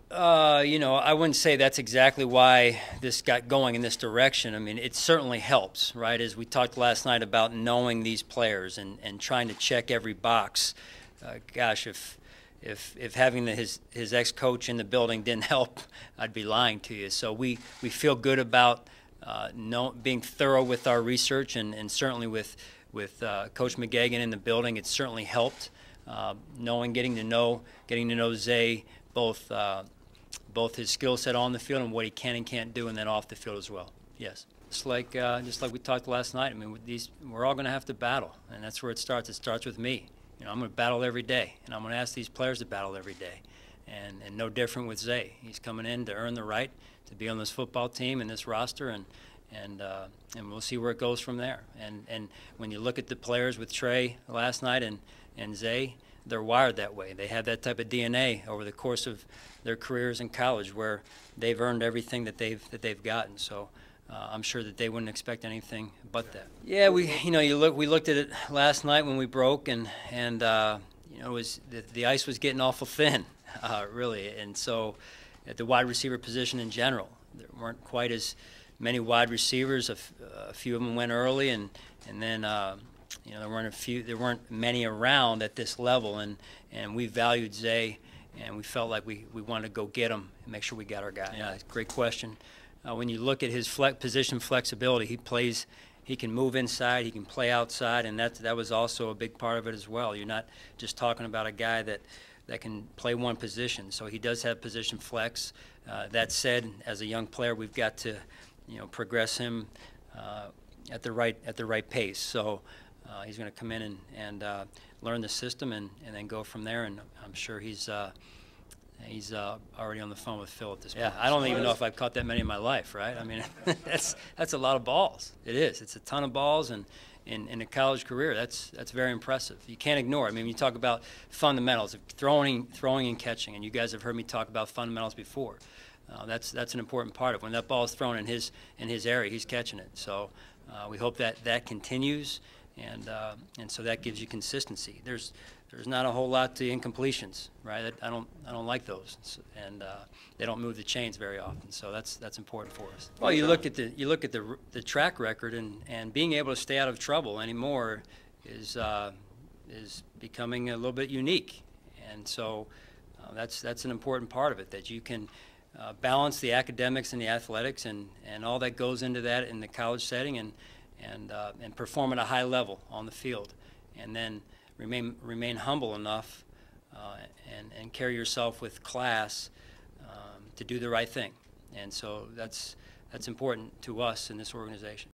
You know, I wouldn't say that's exactly why this got going in this direction. I mean, it certainly helps, right? As we talked last night about knowing these players and trying to check every box. Gosh, if having his ex-coach in the building didn't help, I'd be lying to you. So we feel good about being thorough with our research, and certainly with Coach McGagan in the building, it's certainly helped. Getting to know Zay, both his skill set on the field and what he can and can't do, and then off the field as well. Yes. Just like we talked last night. I mean, we're all going to have to battle, and that's where it starts. It starts with me. You know, I'm going to battle every day, and I'm going to ask these players to battle every day. And no different with Zay. He's coming in to earn the right to be on this football team and this roster, and we'll see where it goes from there. And when you look at the players with Trey last night and Zay, they're wired that way. They have that type of DNA over the course of their careers in college, where they've earned everything that they've gotten. So I'm sure that they wouldn't expect anything but that. Yeah, we looked at it last night when we broke, and you know, the ice was getting awful thin, really. And so at the wide receiver position in general, there weren't quite as many wide receivers. A few of them went early, and then you know, there weren't many around at this level, and we valued Zay, and we felt like we wanted to go get him and make sure we got our guy. Yeah, great question. When you look at his position flexibility, he can move inside, he can play outside, and that was also a big part of it as well. You're not just talking about a guy that can play one position, so he does have position flex. That said, as a young player, we've got to, you know, progress him at the right pace. So he's going to come in and learn the system and then go from there. And I'm sure he's already on the phone with Phil at this point. Yeah, I don't even know if I've caught that many in my life, right? I mean, that's a lot of balls. It is. It's a ton of balls, and in a college career, that's very impressive. You can't ignore it. I mean, when you talk about fundamentals of throwing and catching, and you guys have heard me talk about fundamentals before. That's an important part of it. When that ball is thrown in his area, he's catching it. So we hope that continues, and so that gives you consistency. There's not a whole lot to incompletions, right? I don't like those, and they don't move the chains very often. So that's important for us. Well, you look at the track record, and being able to stay out of trouble anymore is becoming a little bit unique, and so that's an important part of it, that you can balance the academics and the athletics and all that goes into that in the college setting, and perform at a high level on the field, and then remain humble enough and carry yourself with class to do the right thing. And so that's important to us in this organization.